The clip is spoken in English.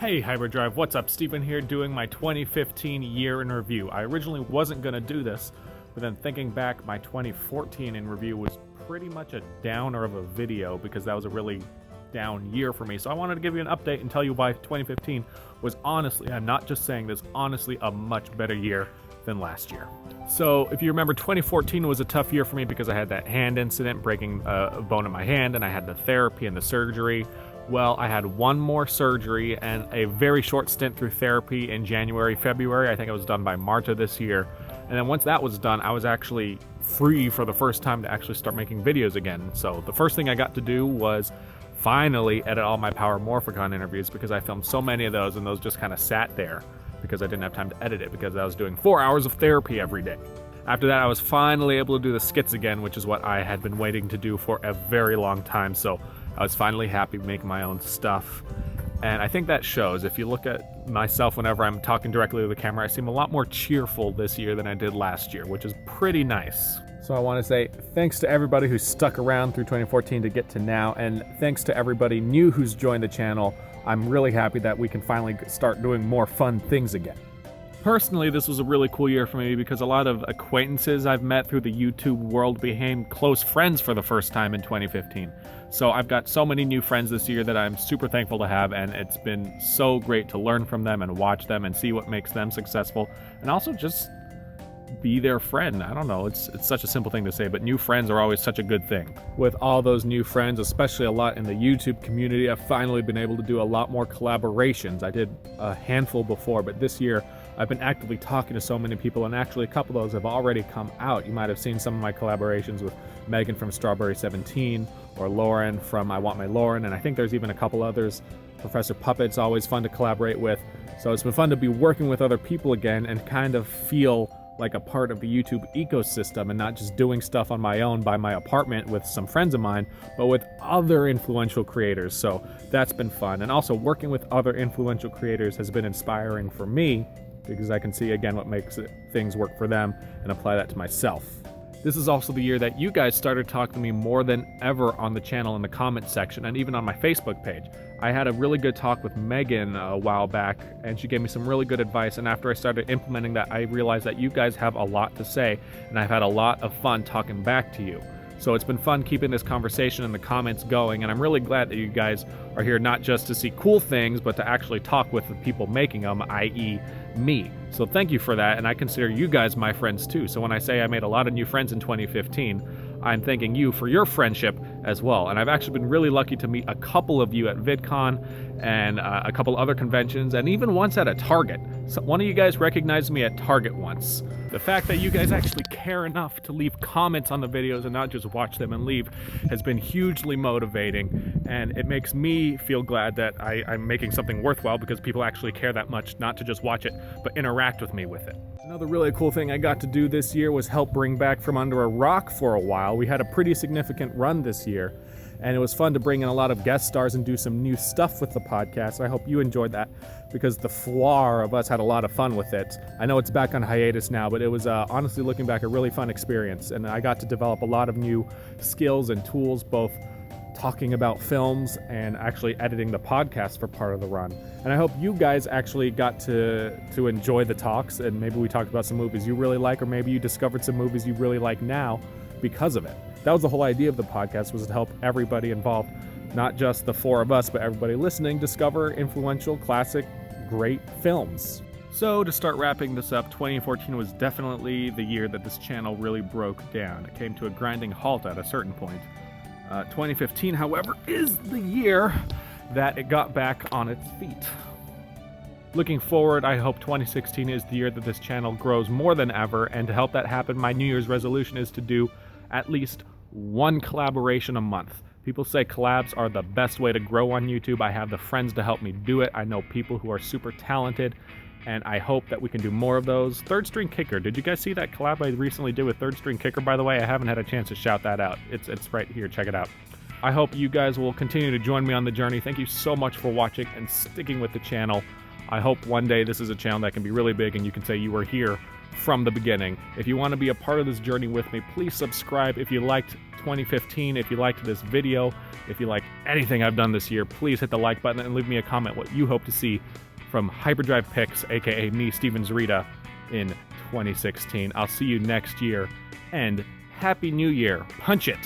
Hey Hyperdrive, what's up? Steven here doing my 2015 year in review. I originally wasn't going to do this, but then thinking back, my 2014 in review was pretty much a downer of a video because that was a really down year for me. So I wanted to give you an update and tell you why 2015 was honestly, I'm not just saying this, honestly a much better year than last year. So if you remember, 2014 was a tough year for me because I had that hand incident, breaking a bone in my hand, and I had the therapy and the surgery. Well, I had one more surgery and a very short stint through therapy in January, February. I think it was done by March of this year. And then once that was done, I was actually free for the first time to actually start making videos again. So the first thing I got to do was finally edit all my Power Morphicon interviews because I filmed so many of those and those just kind of sat there because I didn't have time to edit it because I was doing 4 hours of therapy every day. After that, I was finally able to do the skits again, which is what I had been waiting to do for a very long time. So I was finally happy making my own stuff. And I think that shows. If you look at myself whenever I'm talking directly to the camera, I seem a lot more cheerful this year than I did last year, which is pretty nice. So I want to say thanks to everybody who stuck around through 2014 to get to now, and thanks to everybody new who's joined the channel. I'm really happy that we can finally start doing more fun things again. Personally, this was a really cool year for me because a lot of acquaintances I've met through the YouTube world became close friends for the first time in 2015. So I've got so many new friends this year that I'm super thankful to have, and it's been so great to learn from them and watch them and see what makes them successful, and also just be their friend. I don't know, it's such a simple thing to say, but new friends are always such a good thing. With all those new friends, especially a lot in the YouTube community, I've finally been able to do a lot more collaborations. I did a handful before, but this year I've been actively talking to so many people, and actually a couple of those have already come out. You might have seen some of my collaborations with Megan from Strawberry 17 or Lauren from I Want My Lauren, and I think there's even a couple others. Professor Puppet's always fun to collaborate with. So it's been fun to be working with other people again and kind of feel like a part of the YouTube ecosystem and not just doing stuff on my own by my apartment with some friends of mine, but with other influential creators. So that's been fun. And also working with other influential creators has been inspiring for me because I can see again what makes things work for them and apply that to myself. This is also the year that you guys started talking to me more than ever on the channel in the comments section and even on my Facebook page. I had a really good talk with Megan a while back, and she gave me some really good advice, and after I started implementing that, I realized that you guys have a lot to say, and I've had a lot of fun talking back to you. So it's been fun keeping this conversation in the comments going, and I'm really glad that you guys are here not just to see cool things, but to actually talk with the people making them, i.e. me. So thank you for that, and I consider you guys my friends too. So when I say I made a lot of new friends in 2015, I'm thanking you for your friendship as well. And I've actually been really lucky to meet a couple of you at VidCon and a couple other conventions, and even once at a Target. So one of you guys recognized me at Target once. The fact that you guys actually care enough to leave comments on the videos and not just watch them and leave has been hugely motivating, and it makes me feel glad that I'm making something worthwhile because people actually care that much, not to just watch it, but interact with me with it. Another really cool thing I got to do this year was help bring back From Under a Rock for a while. We had a pretty significant run this year, and it was fun to bring in a lot of guest stars and do some new stuff with the podcast. I hope you enjoyed that because the four of us had a lot of fun with it. I know it's back on hiatus now, but it was honestly, looking back, a really fun experience, and I got to develop a lot of new skills and tools, both talking about films and actually editing the podcast for part of the run. And I hope you guys actually got to enjoy the talks, and maybe we talked about some movies you really like, or maybe you discovered some movies you really like now because of it. That was the whole idea of the podcast, was to help everybody involved, not just the four of us, but everybody listening, discover influential, classic, great films. So to start wrapping this up, 2014 was definitely the year that this channel really broke down. It came to a grinding halt at a certain point. 2015, however, is the year that it got back on its feet. Looking forward, I hope 2016 is the year that this channel grows more than ever, and to help that happen, my New Year's resolution is to do at least one collaboration a month. People say collabs are the best way to grow on YouTube. I have the friends to help me do it. I know people who are super talented, and I hope that we can do more of those. Third String Kicker, did you guys see that collab I recently did with Third String Kicker, by the way? I haven't had a chance to shout that out. It's right here, check it out. I hope you guys will continue to join me on the journey. Thank you so much for watching and sticking with the channel. I hope one day this is a channel that can be really big and you can say you were here from the beginning. If you want to be a part of this journey with me, please subscribe. If you liked 2015, if you liked this video, if you like anything I've done this year, please hit the like button and leave me a comment what you hope to see from Hyperdrive Picks, aka me, Steven Zurita, in 2016. I'll see you next year, and Happy New Year. Punch it!